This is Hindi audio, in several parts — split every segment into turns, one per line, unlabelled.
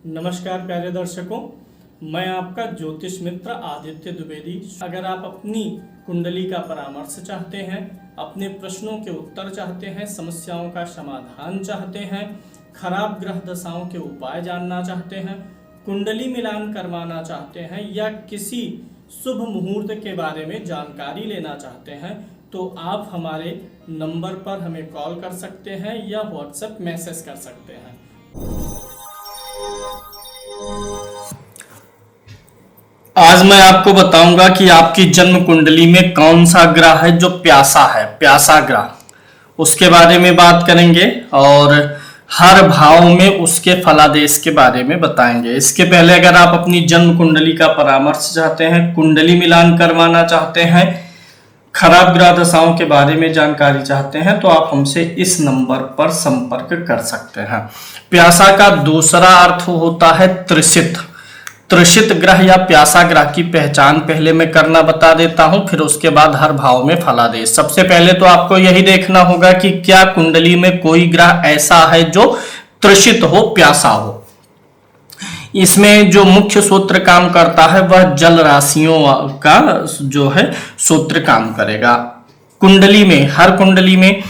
नमस्कार प्यारे दर्शकों, मैं आपका ज्योतिष मित्र आदित्य द्विवेदी। अगर आप अपनी कुंडली का परामर्श चाहते हैं, अपने प्रश्नों के उत्तर चाहते हैं, समस्याओं का समाधान चाहते हैं, खराब ग्रह दशाओं के उपाय जानना चाहते हैं, कुंडली मिलान करवाना चाहते हैं या किसी शुभ मुहूर्त के बारे में जानकारी लेना चाहते हैं, तो आप हमारे नंबर पर हमें कॉल कर सकते हैं या व्हाट्सएप मैसेज कर सकते हैं। आज मैं आपको बताऊंगा कि आपकी जन्म कुंडली में कौन सा ग्रह है जो प्यासा है, प्यासा ग्रह, उसके बारे में बात करेंगे और हर भाव में उसके फलादेश के बारे में बताएंगे। इसके पहले अगर आप अपनी जन्म कुंडली का परामर्श चाहते हैं, कुंडली मिलान करवाना चाहते हैं, खराब ग्रह दशाओं के बारे में जानकारी चाहते हैं, तो आप हमसे इस नंबर पर संपर्क कर सकते हैं। प्यासा का दूसरा अर्थ होता है त्रिशित। त्रिशित ग्रह या प्यासा ग्रह की पहचान पहले मैं करना बता देता हूं, फिर उसके बाद हर भाव में फलादेश। सबसे पहले तो आपको यही देखना होगा कि क्या कुंडली में कोई ग्रह ऐसा है जो त्रिशित हो, प्यासा हो। इसमें जो मुख्य सूत्र काम करता है वह जल राशियों का जो है सूत्र काम करेगा। कुंडली में, हर कुंडली में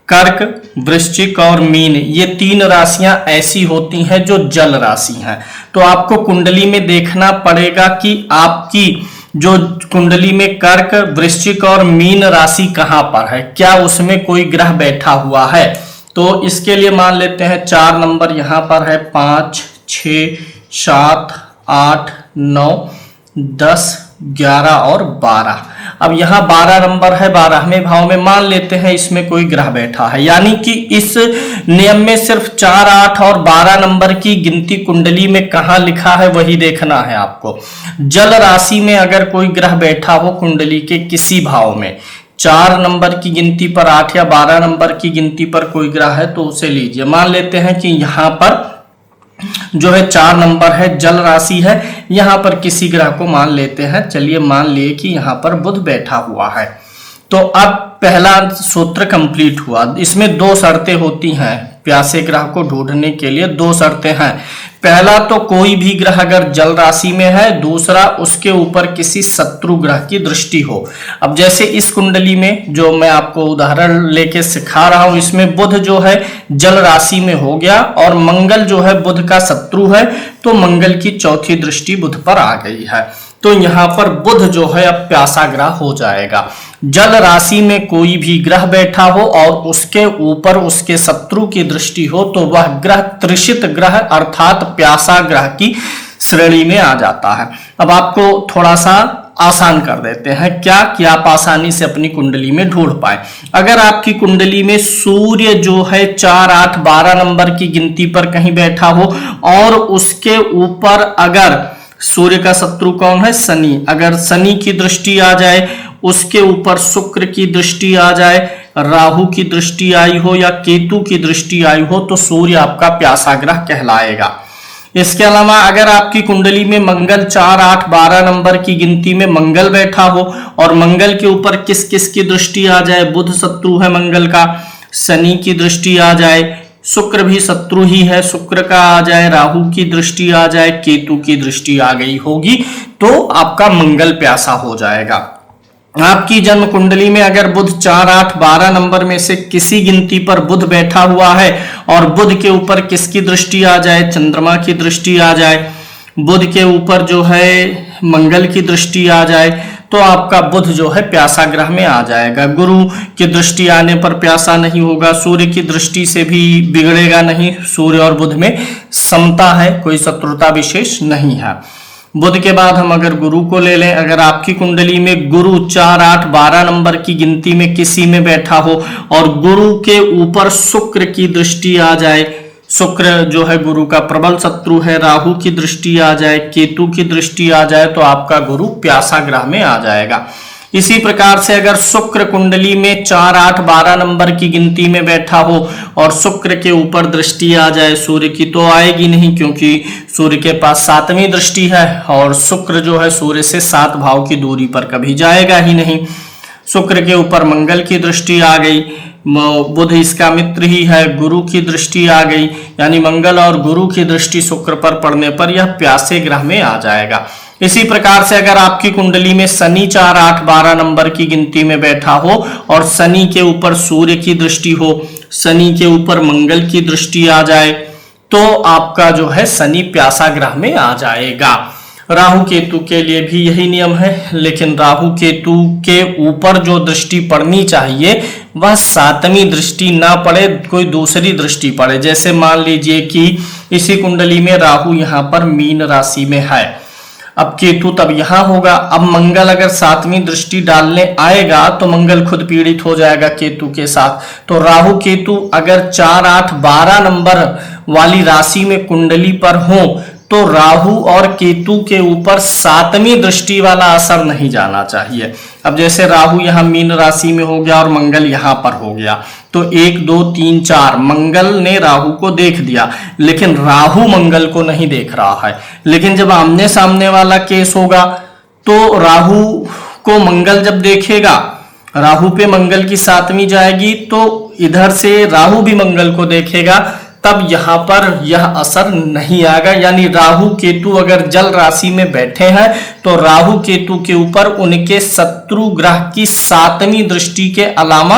कर्क, वृश्चिक और मीन, ये तीन राशियां ऐसी होती हैं जो जल राशि हैं। तो आपको कुंडली में देखना पड़ेगा कि आपकी जो कुंडली में कर्क, वृश्चिक और मीन राशि कहां पर है, क्या उसमें कोई ग्रह बैठा हुआ है। तो इसके लिए मान लेते हैं 4 नंबर यहां पर है, 5, 6, 7, 8, 9, 10, 11 और 12। अब यहाँ 12 नंबर है, 12वें भाव में मान लेते हैं इसमें कोई ग्रह बैठा है। यानी कि इस नियम में सिर्फ 4, 8 और 12 नंबर की गिनती कुंडली में कहाँ लिखा है वही देखना है आपको। जल राशि में अगर कोई ग्रह बैठा हो कुंडली के किसी भाव में, 4 नंबर की गिनती पर 8 या 12 नंबर की गिनती पर कोई ग्रह है तो उसे लीजिए। मान लेते हैं कि यहाँ पर जो है 4 नंबर है, जल राशि है, यहां पर किसी ग्रह को मान लेते हैं। चलिए मान लिए कि यहां पर बुध बैठा हुआ है। तो अब पहला सूत्र कंप्लीट हुआ। इसमें 2 शर्तें होती हैं प्यासे ग्रह को ढूंढने के लिए, 2 शर्तें हैं। पहला तो कोई भी ग्रह अगर जल राशि में है, दूसरा उसके ऊपर किसी शत्रु ग्रह की दृष्टि हो। अब जैसे इस कुंडली में जो मैं आपको उदाहरण लेके सिखा रहा हूं, इसमें बुध जो है जल राशि में हो गया और मंगल जो है बुध का शत्रु है, तो मंगल की चौथी दृष्टि बुध पर आ गई है। तो यहाँ पर बुध जो है अब प्यासा ग्रह हो जाएगा। जल राशि में कोई भी ग्रह बैठा हो और उसके ऊपर उसके शत्रु की दृष्टि हो तो वह ग्रह त्रिशित ग्रह अर्थात प्यासा ग्रह की श्रेणी में आ जाता है। अब आपको थोड़ा सा आसान कर देते हैं क्या कि आप आसानी से अपनी कुंडली में ढूंढ पाए। अगर आपकी कुंडली में सूर्य जो है 4, 8, 12 नंबर की गिनती पर कहीं बैठा हो और उसके ऊपर अगर सूर्य का शत्रु कौन है, शनि, अगर शनि की दृष्टि आ जाए, उसके ऊपर शुक्र की दृष्टि आ जाए, राहु की दृष्टि आई हो या केतु की दृष्टि आई हो, तो सूर्य आपका प्यासा ग्रह कहलाएगा। इसके अलावा अगर आपकी कुंडली में मंगल 4, 8, 12 नंबर की गिनती में मंगल बैठा हो और मंगल के ऊपर किस किस की दृष्टि आ जाए, बुध शत्रु है मंगल का, शनि की दृष्टि आ जाए, शुक्र भी शत्रु ही है, शुक्र का आ जाए, राहु की दृष्टि आ जाए, केतु की दृष्टि आ गई होगी, तो आपका मंगल प्यासा हो जाएगा। आपकी जन्म कुंडली में अगर बुध 4, 8, 12 नंबर में से किसी गिनती पर बुध बैठा हुआ है और बुध के ऊपर किसकी दृष्टि आ जाए, चंद्रमा की दृष्टि आ जाए, बुध के ऊपर जो है मंगल की दृष्टि आ जाए, तो आपका बुध जो है प्यासा ग्रह में आ जाएगा। गुरु की दृष्टि आने पर प्यासा नहीं होगा, सूर्य की दृष्टि से भी बिगड़ेगा नहीं, सूर्य और बुध में समता है, कोई शत्रुता विशेष नहीं है। बुध के बाद हम अगर गुरु को ले लें, अगर आपकी कुंडली में गुरु 4, 8, 12 नंबर की गिनती में किसी में बैठा हो और गुरु के ऊपर शुक्र की दृष्टि आ जाए, शुक्र जो है गुरु का प्रबल शत्रु है, राहु की दृष्टि आ जाए, केतु की दृष्टि आ जाए, तो आपका गुरु प्यासा ग्रह में आ जाएगा। इसी प्रकार से अगर शुक्र कुंडली में 4, 8, 12 नंबर की गिनती में बैठा हो और शुक्र के ऊपर दृष्टि आ जाए सूर्य की, तो आएगी नहीं क्योंकि सूर्य के पास 7वीं दृष्टि है और शुक्र जो है सूर्य से 7 भाव की दूरी पर कभी जाएगा ही नहीं। शुक्र के ऊपर मंगल की दृष्टि आ गई, बुध इसका मित्र ही है, गुरु की दृष्टि आ गई, यानी मंगल और गुरु की दृष्टि शुक्र पर पड़ने पर यह प्यासे ग्रह में आ जाएगा। इसी प्रकार से अगर आपकी कुंडली में शनि 4, 8, 12 नंबर की गिनती में बैठा हो और शनि के ऊपर सूर्य की दृष्टि हो, शनि के ऊपर मंगल की दृष्टि आ जाए, तो आपका जो है शनि प्यासा ग्रह में आ जाएगा। राहु केतु के लिए भी यही नियम है, लेकिन राहु केतु के ऊपर जो दृष्टि पड़नी चाहिए वह 7वीं दृष्टि ना पड़े, कोई दूसरी दृष्टि पड़े। जैसे मान लीजिए कि इसी कुंडली में राहु यहाँ पर मीन राशि में है, अब केतु तब यहां होगा। अब मंगल अगर 7वीं दृष्टि डालने आएगा तो मंगल खुद पीड़ित हो जाएगा केतु के साथ। तो राहु केतु अगर 4, 8, 12 नंबर वाली राशि में कुंडली पर हो तो राहु और केतु के ऊपर 7वीं दृष्टि वाला असर नहीं जाना चाहिए। अब जैसे राहु यहाँ मीन राशि में हो गया और मंगल यहाँ पर हो गया, तो 1, 2, 3, 4 मंगल ने राहु को देख दिया, लेकिन राहु मंगल को नहीं देख रहा है। लेकिन जब आमने सामने वाला केस होगा तो राहु को मंगल जब देखेगा, राहु पे मंगल की 7वीं जाएगी, तो इधर से राहु भी मंगल को देखेगा, तब यहां पर यह असर नहीं आएगा। यानी राहु केतु अगर जल राशि में बैठे हैं तो राहु केतु के ऊपर उनके शत्रु ग्रह की 7वीं दृष्टि के अलावा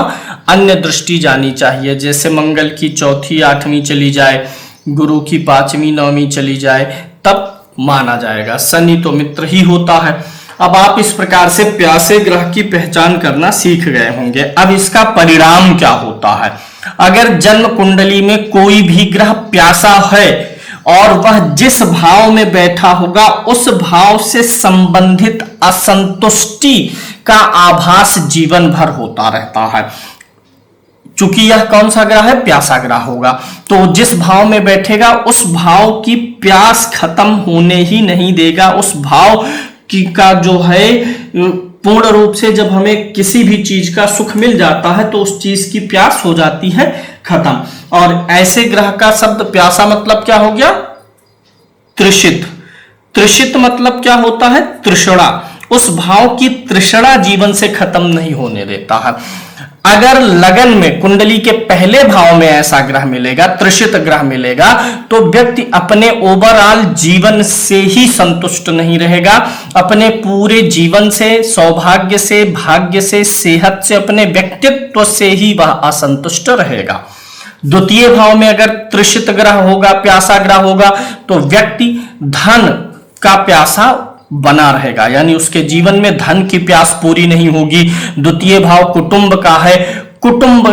अन्य दृष्टि जानी चाहिए। जैसे मंगल की 4वीं, 8वीं चली जाए, गुरु की 5वीं, 9वीं चली जाए, तब माना जाएगा। शनि तो मित्र ही होता है। अब आप इस प्रकार से प्यासे ग्रह की पहचान करना सीख गए होंगे। अब इसका परिणाम क्या होता है? अगर जन्म कुंडली में कोई भी ग्रह प्यासा है और वह जिस भाव में बैठा होगा उस भाव से संबंधित असंतुष्टि का आभास जीवन भर होता रहता है। चूंकि यह कौन सा ग्रह है? प्यासा ग्रह होगा, तो जिस भाव में बैठेगा उस भाव की प्यास खत्म होने ही नहीं देगा। उस भाव की का जो है पूर्ण रूप से जब हमें किसी भी चीज का सुख मिल जाता है तो उस चीज की प्यास हो जाती है खत्म। और ऐसे ग्रह का शब्द प्यासा मतलब क्या हो गया? तृषित। तृषित मतलब क्या होता है? तृष्णा। उस भाव की तृष्णा जीवन से खत्म नहीं होने देता है। अगर लगन में कुंडली के पहले भाव में ऐसा ग्रह मिलेगा, तृषित ग्रह मिलेगा, तो व्यक्ति अपने ओवरऑल जीवन से ही संतुष्ट नहीं रहेगा। अपने पूरे जीवन से, सौभाग्य से, भाग्य से, सेहत से, अपने व्यक्तित्व से ही वह असंतुष्ट रहेगा। द्वितीय भाव में अगर तृषित ग्रह होगा, प्यासा ग्रह होगा, तो व्यक्ति धन का प्यासा बना रहेगा, यानी उसके जीवन में धन की प्यास पूरी नहीं होगी। द्वितीय भाव कुटुंब का है, कुटुंब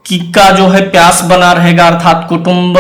का जो है प्यास बना रहेगा, अर्थात कुटुंब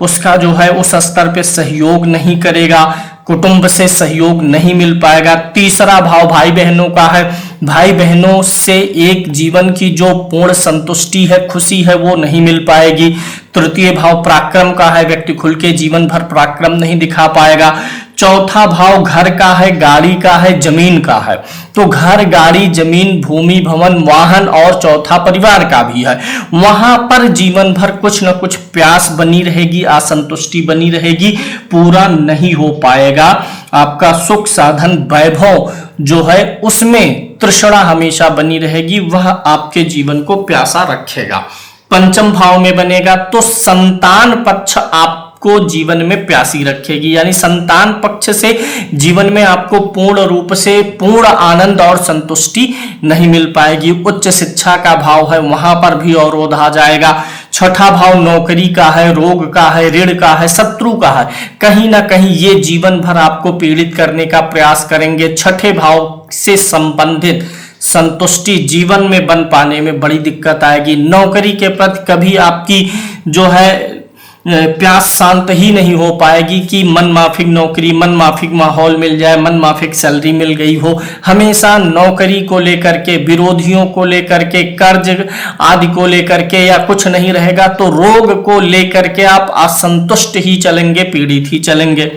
उसका जो है उस स्तर पे सहयोग नहीं करेगा, कुटुंब से सहयोग नहीं मिल पाएगा। तीसरा भाव भाई बहनों का है, भाई बहनों से एक जीवन की जो पूर्ण संतुष्टि है, खुशी है, वो नहीं मिल पाएगी। तृतीय भाव पराक्रम का है, व्यक्ति खुल के जीवन भर पराक्रम नहीं दिखा पाएगा। चौथा भाव घर का है, गाड़ी का है, जमीन का है, तो घर, गाड़ी, जमीन, भूमि, भवन, वाहन और चौथा परिवार का भी है। वहां पर जीवन भर कुछ न कुछ प्यास बनी रहेगी, असंतुष्टि बनी रहेगी, पूरा नहीं हो पाएगा। आपका सुख, साधन, वैभव जो है उसमें तृष्णा हमेशा बनी रहेगी, वह आपके जीवन को प्यासा रखेगा। पंचम भाव में बनेगा तो संतान पक्ष आपको जीवन में प्यासी रखेगी, यानी संतान पक्ष से जीवन में आपको पूर्ण रूप से पूर्ण आनंद और संतुष्टि नहीं मिल पाएगी। उच्च शिक्षा का भाव है, वहां पर भी अवरोध आ जाएगा। छठा भाव नौकरी का है, रोग का है, ऋण का है, शत्रु का है, कहीं ना कहीं ये जीवन भर आपको पीड़ित करने का प्रयास करेंगे। छठे भाव से संबंधित संतुष्टि जीवन में बन पाने में बड़ी दिक्कत आएगी। नौकरी के प्रति कभी आपकी जो है प्यास शांत ही नहीं हो पाएगी कि मन माफिक नौकरी, मन माफिक माहौल मिल जाए, मन माफिक सैलरी मिल गई हो। हमेशा नौकरी को लेकर के, विरोधियों को लेकर के, कर्ज आदि को लेकर के या कुछ नहीं रहेगा, तो रोग को लेकर के आप असंतुष्ट ही चलेंगे, पीड़ित ही चलेंगे।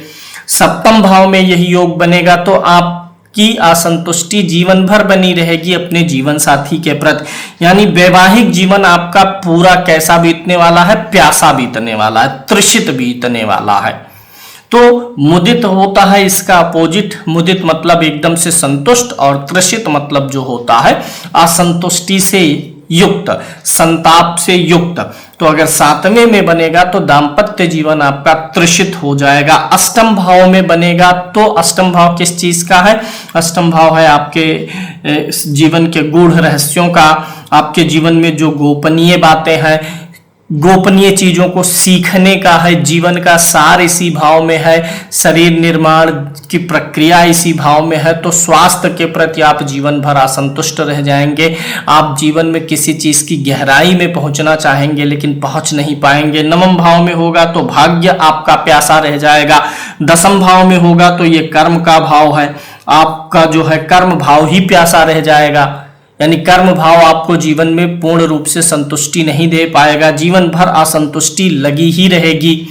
सप्तम भाव में यही योग बनेगा तो आप की असंतुष्टि जीवन भर बनी रहेगी अपने जीवन साथी के प्रति, यानी वैवाहिक जीवन आपका पूरा कैसा बीतने वाला है? प्यासा बीतने वाला है, तृषित बीतने वाला है। तो मुदित होता है इसका अपोजिट, मुदित मतलब एकदम से संतुष्ट, और तृषित मतलब जो होता है असंतुष्टि से युक्त, संताप से युक्त। तो अगर 7वें में बनेगा तो दाम्पत्य जीवन आपका तृषित हो जाएगा। अष्टम भाव में बनेगा तो अष्टम भाव किस चीज का है? अष्टम भाव है आपके जीवन के गूढ़ रहस्यों का, आपके जीवन में जो गोपनीय बातें हैं, गोपनीय चीजों को सीखने का है, जीवन का सार इसी भाव में है, शरीर निर्माण की प्रक्रिया इसी भाव में है। तो स्वास्थ्य के प्रति आप जीवन भर असंतुष्ट रह जाएंगे। आप जीवन में किसी चीज की गहराई में पहुंचना चाहेंगे लेकिन पहुंच नहीं पाएंगे। नवम भाव में होगा तो भाग्य आपका प्यासा रह जाएगा। दसम भाव में होगा तो ये कर्म का भाव है, आपका जो है कर्म भाव ही प्यासा रह जाएगा, यानी कर्म भाव आपको जीवन में पूर्ण रूप से संतुष्टि नहीं दे पाएगा, जीवन भर असंतुष्टि लगी ही रहेगी।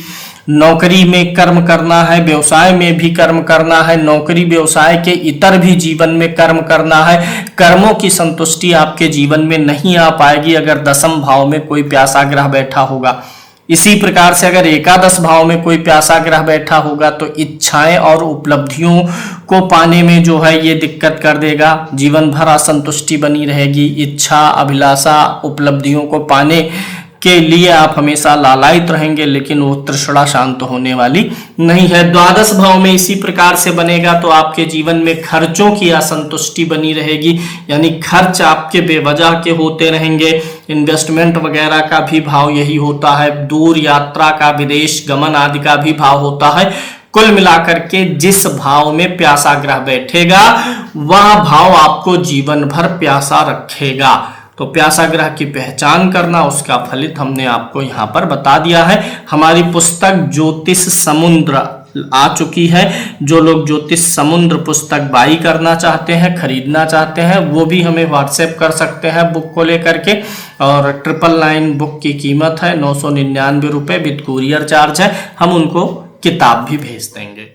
नौकरी में कर्म करना है, व्यवसाय में भी कर्म करना है, नौकरी व्यवसाय के इतर भी जीवन में कर्म करना है, कर्मों की संतुष्टि आपके जीवन में नहीं आ पाएगी अगर दसम भाव में कोई प्यासा ग्रह बैठा होगा। इसी प्रकार से अगर एकादश भाव में कोई प्यासा ग्रह बैठा होगा तो इच्छाएं और उपलब्धियों को पाने में जो है ये दिक्कत कर देगा, जीवन भर असंतुष्टि बनी रहेगी। इच्छा, अभिलाषा, उपलब्धियों को पाने के लिए आप हमेशा लालायित रहेंगे लेकिन वो तृष्णा शांत होने वाली नहीं है। द्वादश भाव में इसी प्रकार से बनेगा तो आपके जीवन में खर्चों की असंतुष्टि बनी रहेगी, यानी खर्च आपके बेवजह के होते रहेंगे। इन्वेस्टमेंट वगैरह का भी भाव यही होता है, दूर यात्रा का, विदेश गमन आदि का भी भाव होता है। कुल मिलाकर के जिस भाव में प्यासा ग्रह बैठेगा वह भाव आपको जीवन भर प्यासा रखेगा। तो प्यासा ग्रह की पहचान करना, उसका फलित हमने आपको यहाँ पर बता दिया है। हमारी पुस्तक ज्योतिष समुद्र आ चुकी है। जो लोग ज्योतिष समुद्र पुस्तक बाई करना चाहते हैं, खरीदना चाहते हैं, वो भी हमें व्हाट्सएप कर सकते हैं बुक को लेकर के। और 999 बुक की कीमत है 999 रुपये, विद कुरियर चार्ज है। हम उनको किताब भी भेज देंगे।